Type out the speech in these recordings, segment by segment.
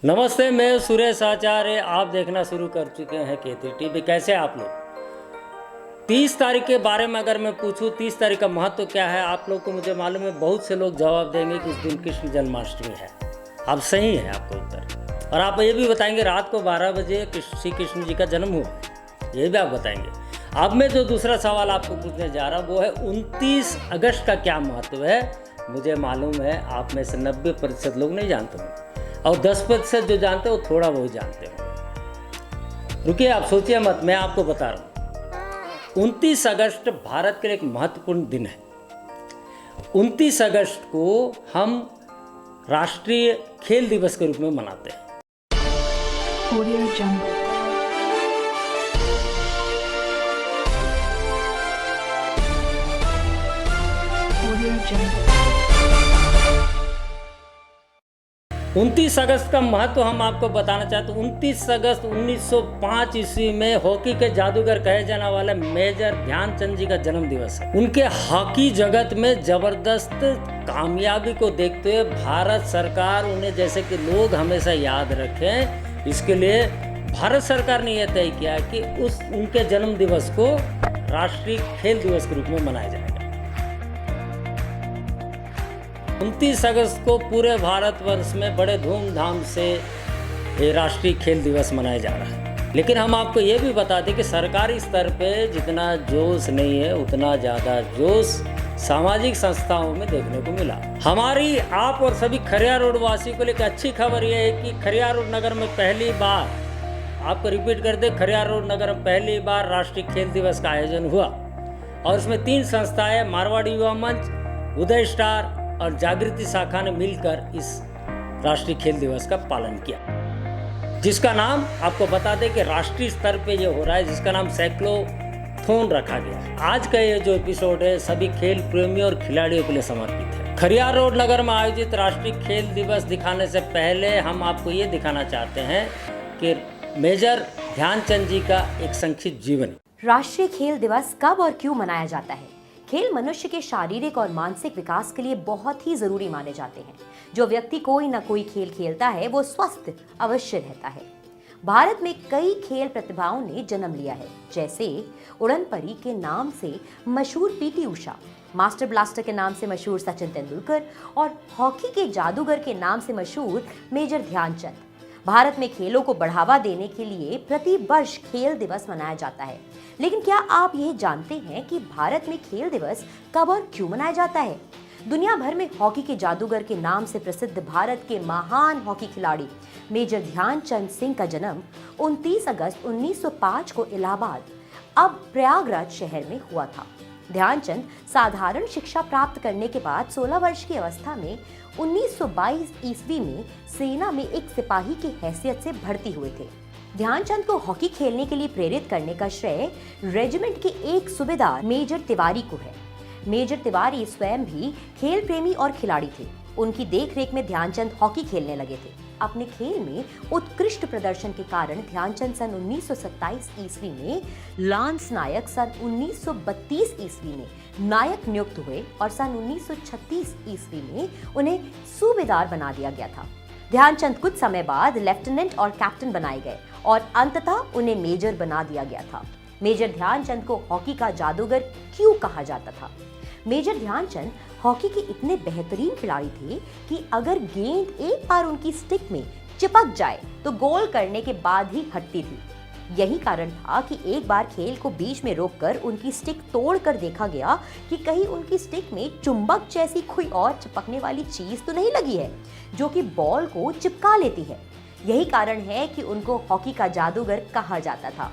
नमस्ते, मैं सुरेश आचार्य। आप देखना शुरू कर चुके हैं केतरी टीवी। कैसे आप लोग? 30 तारीख के बारे में अगर मैं पूछूं 30 तारीख का महत्व क्या है, आप लोग को मुझे मालूम है बहुत से लोग जवाब देंगे कि उस दिन कृष्ण जन्माष्टमी है। आप सही है आपका उत्तर। और आप ये भी बताएंगे रात को 12 बजे श्री कृष्ण जी का जन्म हुआ, ये भी आप बताएंगे। अब मैं जो दूसरा सवाल आपको पूछने जा रहा हूँ वो है 29 अगस्त का क्या महत्व है। मुझे मालूम है आप में से 90% लोग नहीं जानते होंगे और 10% जो जानते हो थोड़ा बहुत जानते हो। रुकिए, आप सोचिए मत, मैं आपको बता रहा हूँ। 29 अगस्त भारत के लिए एक महत्वपूर्ण दिन है। 29 अगस्त को हम राष्ट्रीय खेल दिवस के रूप में मनाते हैं। Audio Jungle. Audio Jungle. 29 अगस्त का महत्व हम आपको बताना चाहते हैं। 29 अगस्त 1905 ईस्वी में हॉकी के जादूगर कहे जाने वाले मेजर ध्यानचंद जी का जन्म दिवस है। उनके हॉकी जगत में जबरदस्त कामयाबी को देखते हुए भारत सरकार उन्हें जैसे कि लोग हमेशा याद रखें, इसके लिए भारत सरकार ने यह तय किया कि उनके जन्म दिवस को राष्ट्रीय खेल दिवस के रूप में मनाया जाएगा। 29 अगस्त को पूरे भारतवर्ष में बड़े धूमधाम से ये राष्ट्रीय खेल दिवस मनाया जा रहा है। लेकिन हम आपको ये भी बता दें कि सरकारी स्तर पे जितना जोश नहीं है उतना ज़्यादा जोश सामाजिक संस्थाओं में देखने को मिला। हमारी आप और सभी खरिया रोड वासियों को लेकर अच्छी खबर यह है कि खरिया रोड नगर में पहली बार, आपको रिपीट कर दे, खरिया रोड नगर में पहली बार राष्ट्रीय खेल दिवस का आयोजन हुआ और उसमें 3 संस्थाएं, मारवाड़ी युवा मंच, उदय स्टार और जागृति शाखा ने मिलकर इस राष्ट्रीय खेल दिवस का पालन किया, जिसका नाम आपको बता दें कि राष्ट्रीय स्तर पे ये हो रहा है, जिसका नाम साइक्लोथॉन रखा गया है। आज का ये जो एपिसोड है सभी खेल प्रेमियों और खिलाड़ियों के लिए समर्पित है। खरिया रोड नगर में आयोजित राष्ट्रीय खेल दिवस दिखाने से पहले हम आपको ये दिखाना चाहते हैं कि मेजर ध्यानचंद जी का एक संक्षिप्त जीवन। राष्ट्रीय खेल दिवस कब और क्यों मनाया जाता है? खेल मनुष्य के शारीरिक और मानसिक विकास के लिए बहुत ही जरूरी माने जाते हैं। जो व्यक्ति कोई न कोई खेल खेलता है वो स्वस्थ अवश्य रहता है। भारत में कई खेल प्रतिभाओं ने जन्म लिया है, जैसे उड़न परी के नाम से मशहूर पीटी उषा, मास्टर ब्लास्टर के नाम से मशहूर सचिन तेंदुलकर और हॉकी के जादूगर के नाम से मशहूर मेजर ध्यानचंद। भारत में खेलों को बढ़ावा देने के लिए प्रति वर्ष खेल दिवस मनाया जाता है। लेकिन क्या आप यह जानते हैं कि भारत में खेल दिवस कब और क्यों मनाया जाता है? दुनिया भर में हॉकी के जादूगर के नाम से प्रसिद्ध भारत के महान हॉकी खिलाड़ी मेजर ध्यानचंद सिंह का जन्म 29 अगस्त 1905 को इलाहाबाद, अब प्रयागराज शहर में हुआ था। ध्यानचंद साधारण शिक्षा प्राप्त करने के बाद 16 वर्ष की अवस्था में 1922 ईस्वी में सेना में एक सिपाही की हैसियत से भर्ती हुए थे। ध्यानचंद को हॉकी खेलने के लिए प्रेरित करने का श्रेय रेजिमेंट के एक सूबेदार मेजर तिवारी को है। मेजर तिवारी स्वयं भी खेल प्रेमी और खिलाड़ी थे। उनकी देखरेख में ध्यानचंद हॉकी खेलने लगे थे। अपने खेल में उत्कृष्ट प्रदर्शन के कारण ध्यानचंद सन 1927 ईस्वी में लांस नायक, सन 1932 ईस्वी में नायक नियुक्त हुए और सन 1936 ईस्वी में उन्हें सूबेदार बना दिया गया था। ध्यानचंद कुछ समय बाद लेफ्टिनेंट और कैप्टन बनाए गए और अंततः उन्हें मेजर बना दिया गया था। मेजर ध्यानचंद को हॉकी का जादूगर क्यों कहा जाता था? मेजर ध्यानचंद हॉकी के इतने बेहतरीन खिलाड़ी थे कि अगर गेंद एक बार उनकी स्टिक में चिपक जाए तो गोल करने के बाद ही हटती थी। यही कारण था कि एक बार खेल को बीच में रोककर उनकी स्टिक तोड़कर देखा गया कि कहीं उनकी स्टिक में चुंबक जैसी कोई और चिपकने वाली चीज तो नहीं लगी है जो कि बॉल को चिपका लेती है। यही कारण है कि उनको हॉकी का जादूगर कहा जाता था।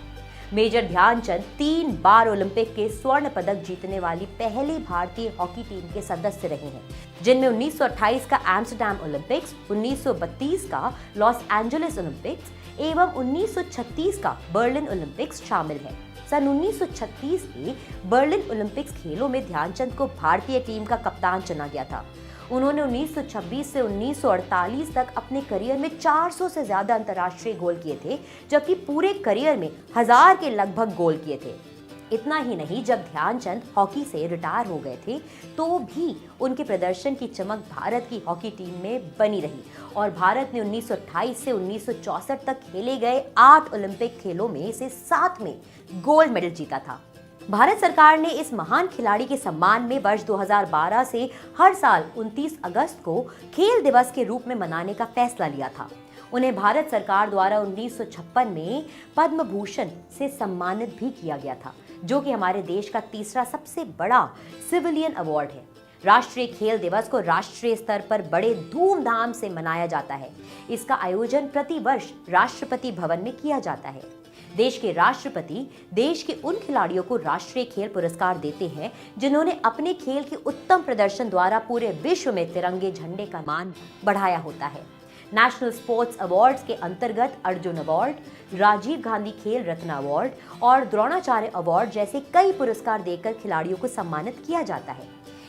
मेजर ध्यानचंद 3 बार ओलंपिक के स्वर्ण पदक जीतने वाली पहली भारतीय हॉकी टीम के सदस्य रहे हैं, जिनमें 1928 का एम्स्टर्डम ओलंपिक्स, 1932 का लॉस एंजलिस ओलंपिक्स एवं 1936 का बर्लिन ओलंपिक्स शामिल है। सन 1936 के बर्लिन ओलंपिक्स खेलों में ध्यानचंद को भारतीय टीम का कप्तान चुना गया था। उन्होंने 1926 से 1948 तक अपने करियर में 400 से ज्यादा अंतर्राष्ट्रीय गोल किए थे, जबकि पूरे करियर में 1000 के लगभग गोल किए थे। इतना ही नहीं, जब ध्यानचंद हॉकी से रिटायर हो गए थे तो भी उनके प्रदर्शन की चमक भारत की हॉकी टीम में बनी रही और भारत ने 1928 से 1964 तक खेले गए 8 ओलंपिक खेलों में से 7 में गोल्ड मेडल जीता था। भारत सरकार ने इस महान खिलाड़ी के सम्मान में वर्ष 2012 से हर साल 29 अगस्त को खेल दिवस के रूप में मनाने का फैसला लिया था। उन्हें भारत सरकार द्वारा 1956 में पद्म भूषण से सम्मानित भी किया गया था, जो कि हमारे देश का तीसरा सबसे बड़ा सिविलियन अवार्ड है। राष्ट्रीय खेल दिवस को राष्ट्रीय स्तर पर बड़े धूमधाम से मनाया जाता है। इसका आयोजन प्रति वर्ष राष्ट्रपति भवन में किया जाता है। देश के राष्ट्रपति देश के उन खिलाड़ियों को राष्ट्रीय खेल पुरस्कार देते हैं जिन्होंने अपने खेल के उत्तम प्रदर्शन द्वारा पूरे विश्व में तिरंगे झंडे का मान बढ़ाया होता है। नेशनल स्पोर्ट्स अवार्ड्स के अंतर्गत अर्जुन अवार्ड, राजीव गांधी खेल रत्न अवार्ड और द्रोणाचार्य अवार्ड जैसे कई पुरस्कार देकर खिलाड़ियों को सम्मानित किया जाता है।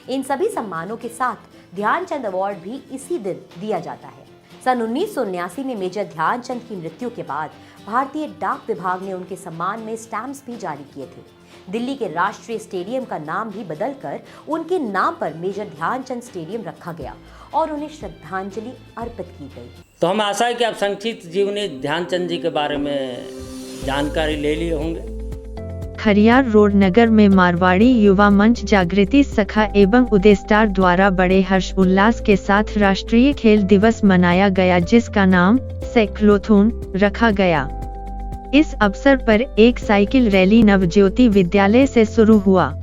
इन सभी सम्मानों के साथ ध्यानचंद अवार्ड भी इसी दिन दिया जाता है। सन 1979 में मेजर ध्यानचंद की मृत्यु के बाद भारतीय डाक विभाग ने उनके सम्मान में स्टैम्प्स भी जारी किए थे। दिल्ली के राष्ट्रीय स्टेडियम का नाम भी बदलकर उनके नाम पर मेजर ध्यानचंद स्टेडियम रखा गया और उन्हें श्रद्धांजलि अर्पित की गई। तो हमें आशा है कि आप संक्षिप्त जीवनी ध्यानचंद जी के बारे में जानकारी ले लिए होंगे। खरियार रोड नगर में मारवाड़ी युवा मंच जागृति सखा एवं उदय स्टार द्वारा बड़े हर्ष उल्लास के साथ राष्ट्रीय खेल दिवस मनाया गया, जिसका नाम साइक्लोथॉन रखा गया। इस अवसर पर एक साइकिल रैली नवज्योति विद्यालय से शुरू हुआ।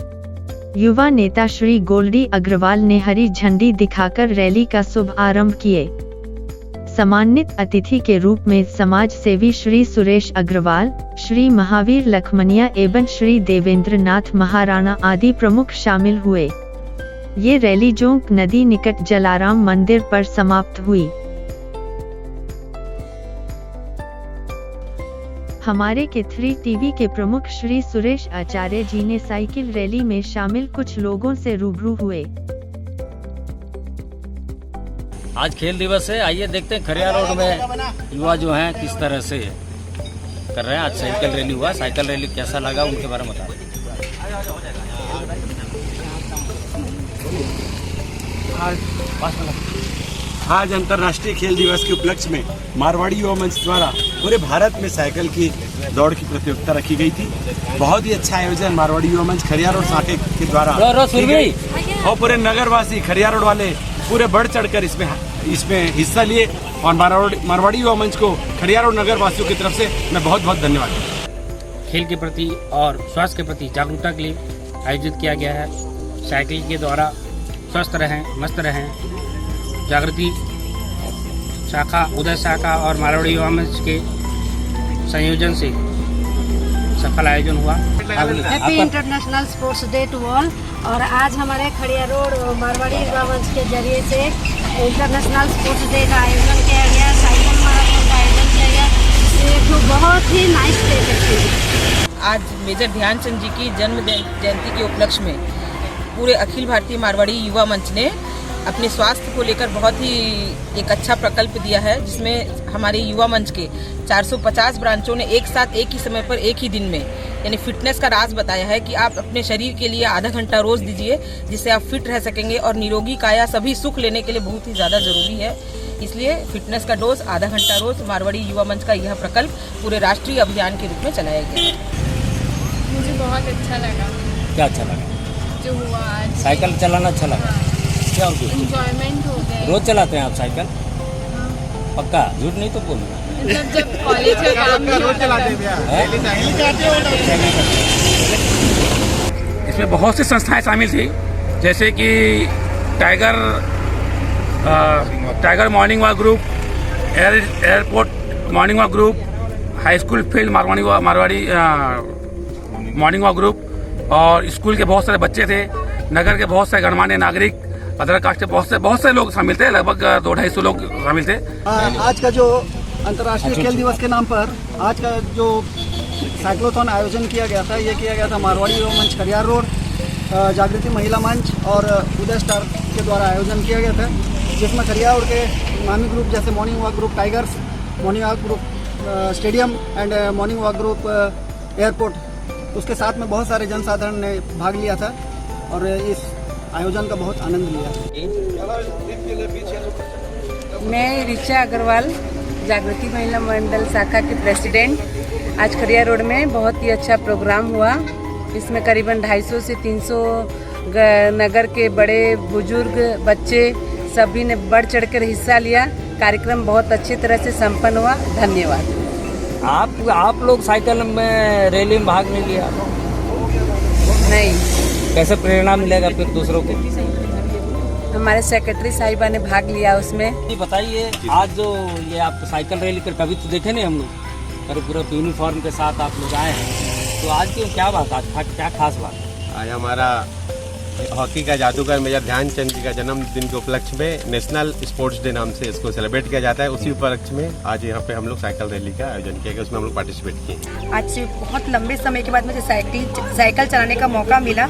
युवा नेता श्री गोल्डी अग्रवाल ने हरी झंडी दिखाकर रैली का शुभ आरंभ किए। सम्मानित अतिथि के रूप में समाज सेवी श्री सुरेश अग्रवाल, श्री महावीर लखमनिया एवं श्री देवेंद्र नाथ महाराणा आदि प्रमुख शामिल हुए। ये रैली जोंक नदी निकट जलाराम मंदिर पर समाप्त हुई। हमारे के3 टीवी के प्रमुख श्री सुरेश आचार्य जी ने साइकिल रैली में शामिल कुछ लोगों से रूबरू हुए। आज खेल दिवस है, आइए देखते हैं खरियार रोड में युवा जो हैं किस तरह से कर रहे हैं। आज साइकिल रैली हुआ, साइकिल रैली कैसा लगा उनके बारे में बताओ। आज अंतर्राष्ट्रीय खेल दिवस के उपलक्ष्य में मारवाड़ी युवा मंच द्वारा पूरे भारत में साइकिल की दौड़ की प्रतियोगिता रखी गई थी। बहुत ही अच्छा आयोजन मारवाड़ी युवा मंच खरियार रोड साके के द्वारा और पूरे नगरवासी खरियार रोड वाले पूरे बढ़ चढ़कर इसमें हिस्सा लिए और मारवाड़ी युवा मंच को खरियार रोड नगर वासियों की तरफ से मैं बहुत बहुत धन्यवाद देता। खेल के प्रति और स्वास्थ्य के प्रति जागरूकता के लिए आयोजित किया गया है। साइकिल के द्वारा स्वस्थ रहें, मस्त रहें। जागृति शाखा, उदय शाखा और मारवाड़ी युवा मंच के संयोजन से सफल आयोजन हुआ। Happy international sports day to all. और आज हमारे खड़िया रोड मारवाड़ी युवा मंच के जरिए से इंटरनेशनल स्पोर्ट्स डे का आयोजन किया गया, साइकिल मैराथन का आयोजन किया गया। ये तो बहुत ही नाइस डे है। आज मेजर ध्यानचंद जी की जन्म जयंती के उपलक्ष्य में पूरे अखिल भारतीय मारवाड़ी युवा मंच ने अपने स्वास्थ्य को लेकर बहुत ही एक अच्छा प्रकल्प दिया है, जिसमें हमारे युवा मंच के 450 ब्रांचों ने एक साथ एक ही समय पर एक ही दिन में यानी फिटनेस का राज बताया है कि आप अपने शरीर के लिए आधा घंटा रोज दीजिए, जिससे आप फिट रह सकेंगे और निरोगी काया सभी सुख लेने के लिए बहुत ही ज़्यादा ज़रूरी है। इसलिए फिटनेस का डोज आधा घंटा रोज मारवाड़ी युवा मंच का यह प्रकल्प पूरे राष्ट्रीय अभियान के रूप में चलाया गया। मुझे बहुत अच्छा लगा। क्या अच्छा लगा? जो हुआ आज साइकिल चलाना अच्छा लगा। क्या एंजॉयमेंट हो गया। रोज चलाते हैं आप साइकिल? पक्का झूठ नहीं तो बोलना। मतलब जब कॉलेज का काम नहीं होता इसमें बहुत सी संस्थाएं शामिल थी, जैसे कि tiger morning walk group, airport morning walk group, high school field Marwari morning walk group, और स्कूल के बहुत सारे बच्चे थे, नगर के बहुत सारे गणमान्य नागरिक, अदर कास्ट के बहुत से लोग शामिल थे। लगभग 200-250 लोग शामिल थे। आज का जो अंतर्राष्ट्रीय खेल दिवस के नाम पर आज का जो साइक्लोथॉन आयोजन किया गया था, ये किया गया था मारवाड़ी युवा मंच खरियार रोड, जागृति महिला मंच और उदय स्टार के द्वारा आयोजन किया गया था, जिसमें खरियार रोड के नामी ग्रुप जैसे morning walk group tigers, morning walk group stadium and morning walk group airport तो उसके साथ में बहुत सारे जनसाधारण ने भाग लिया था और इस आयोजन का बहुत आनंद लिया। मैं ऋचा अग्रवाल, जागृति महिला मंडल शाखा की प्रेसिडेंट। आज खड़िया रोड में बहुत ही अच्छा प्रोग्राम हुआ। इसमें करीबन 250 से 300 नगर के बड़े बुजुर्ग बच्चे सभी ने बढ़ चढ़कर हिस्सा लिया। कार्यक्रम बहुत अच्छी तरह से संपन्न हुआ। धन्यवाद। आप लोग साइकिल में रैली में भाग नहीं लिया? नहीं। कैसे प्रेरणा मिलेगा फिर दूसरों को? हमारे सेक्रेटरी साहिबा ने भाग लिया उसमें। ये बताइए, आज जो ये आप साइकिल रैली कर कभी तो देखे नहीं हम लोग, अरे पूरे यूनिफॉर्म के साथ आप लोग आए हैं, तो आज की क्या बात, आज क्या खास बात? आज हमारा हॉकी का जादूगर मेजर ध्यानचंद जी का जन्मदिन के उपलक्ष्य में नेशनल स्पोर्ट्स डे नाम से इसको सेलिब्रेट किया जाता है। उसी उपलक्ष्य में आज यहाँ पे हम लोग साइकिल रैली का आयोजन किया गया, उसमें हम लोग पार्टिसिपेट किए। आज से बहुत लंबे समय के बाद मुझे साइकिल चलाने का मौका मिला।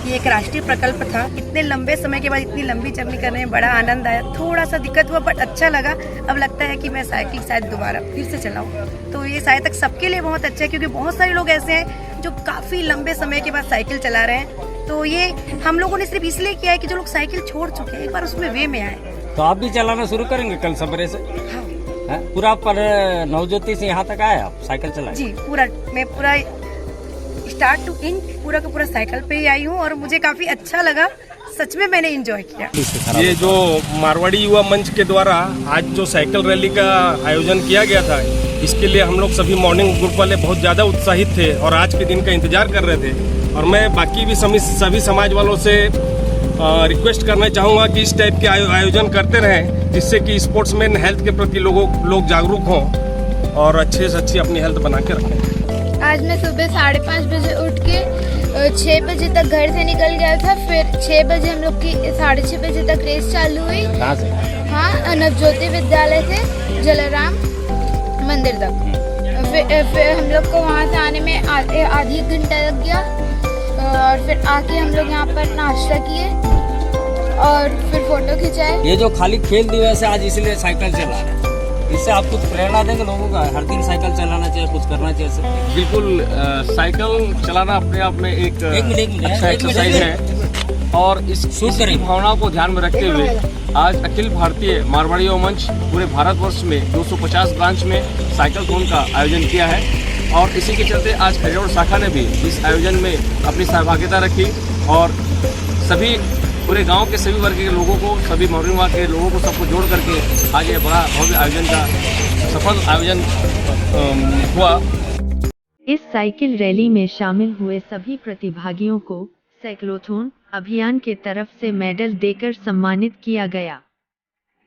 ये एक राष्ट्रीय प्रकल्प था। इतने लंबे समय के बाद इतनी लंबी जर्नी करने में बड़ा आनंद आया। थोड़ा सा दिक्कत हुआ बट अच्छा लगा। अब लगता है कि मैं साइकिल शायद दोबारा फिर से चलाऊं, तो ये शायद तक सबके लिए बहुत अच्छा है, क्योंकि बहुत सारे लोग ऐसे हैं जो काफ़ी लंबे समय के बाद साइकिल चला रहे हैं। तो ये हम लोगों ने सिर्फ इसलिए किया है कि जो लोग साइकिल छोड़ चुके हैं एक बार उसमें वे में आए। तो आप भी चलाना शुरू करेंगे कल सवेरे से? हाँ। पूरा पर नवज्योति से यहाँ तक आए आप साइकिल चलाए? जी, मैं पूरा स्टार्ट टू एंड पूरा का पूरा साइकिल पे ही आई हूँ और मुझे काफी अच्छा लगा। सच में मैंने एंजॉय किया। ये जो मारवाड़ी युवा मंच के द्वारा आज जो साइकिल रैली का आयोजन किया गया था, इसके लिए हम लोग सभी मॉर्निंग ग्रुप वाले बहुत ज़्यादा उत्साहित थे और आज के दिन का इंतजार कर रहे थे। और मैं बाकी भी सभी समाज वालों से रिक्वेस्ट करना चाहूँगा कि इस टाइप के आयोजन करते रहें, जिससे कि स्पोर्ट्समैन हेल्थ के प्रति लोग जागरूक हों और अच्छे से अच्छी अपनी हेल्थ बना के रखें। आज मैं सुबह 5:30 बजे उठ के 6 बजे तक घर से निकल गया था। फिर 6 बजे हम लोग की 6:30 बजे तक रेस चालू हुई। हाँ, नवज्योति विद्यालय से जलाराम मंदिर तक। फिर हम लोग को वहाँ से आने में आधी घंटा लग गया और फिर आके हम लोग यहाँ पर नाश्ता किए और फिर फोटो खिंचाए। ये जो खाली खेल दिवस है आज इसलिए साइकिल चला रहे हैं, इससे आप कुछ प्रेरणा देंगे लोगों का? हर दिन साइकिल चलाना चाहिए, कुछ करना चाहिए। बिल्कुल, साइकिल चलाना अपने आप में एक अच्छा एक्सरसाइज है और इस भावना को ध्यान में रखते हुए आज अखिल भारतीय मारवाड़ी युवा मंच पूरे भारतवर्ष में 250 ब्रांच में साइकिल थॉन का आयोजन किया है और इसी के चलते आज खड़िया रोड शाखा ने भी इस आयोजन में अपनी सहभागिता रखी और सभी पूरे गांव के सभी वर्ग के लोगों को, सभी मौरिया के लोगों को सबको जोड़ करके आज ये बड़ा भव्य आयोजन का सफल आयोजन हुआ। इस साइकिल रैली में शामिल हुए सभी प्रतिभागियों को साइक्लोथॉन अभियान के तरफ से मेडल देकर सम्मानित किया गया।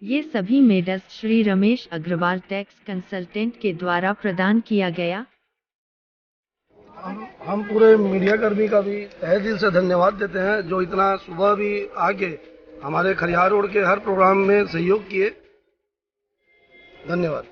ये सभी medals Shri Ramesh Agarwal tax consultant के द्वारा प्रदान किया गया। हम पूरे मीडिया कर्मी का भी तहे दिल से धन्यवाद देते हैं जो इतना सुबह भी आके हमारे खड़िया रोड के हर प्रोग्राम में सहयोग किए। धन्यवाद।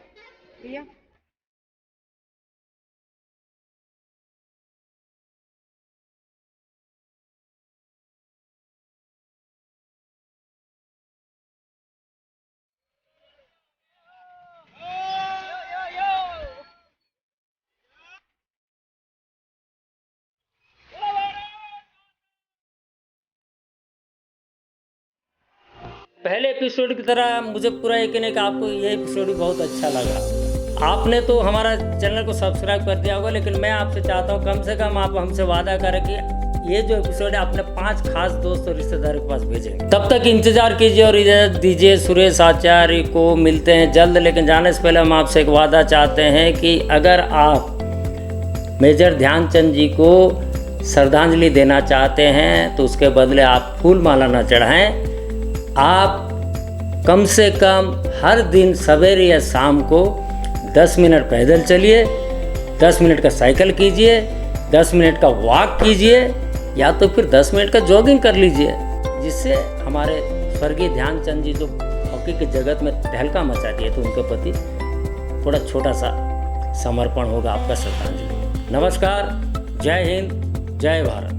पहले एपिसोड की तरह मुझे पूरा यकीन है कि आपको ये एपिसोड भी बहुत अच्छा लगा। आपने तो हमारा चैनल को सब्सक्राइब कर दिया होगा, लेकिन मैं आपसे चाहता हूँ कम से कम आप हमसे वादा करें कि ये जो एपिसोड है अपने 5 खास दोस्त और रिश्तेदारों के पास भेजेंगे। तब तक इंतजार कीजिए और इजाज़त दीजिए। सुरेश आचार्य को मिलते हैं जल्द, लेकिन जाने से पहले हम आपसे एक वादा चाहते हैं कि अगर आप मेजर ध्यानचंद जी को श्रद्धांजलि देना चाहते हैं तो उसके बदले आप फूल माला न चढ़ाएं। आप कम से कम हर दिन सवेरे या शाम को 10 मिनट पैदल चलिए, 10 मिनट का साइकिल कीजिए, 10 मिनट का वॉक कीजिए या तो फिर 10 मिनट का जॉगिंग कर लीजिए, जिससे हमारे स्वर्गीय ध्यानचंद जी जो हॉकी के जगत में तहलका मचा दिए तो उनके प्रति थोड़ा छोटा सा समर्पण होगा आपका श्रद्धांजलि। नमस्कार, जय हिंद, जय भारत।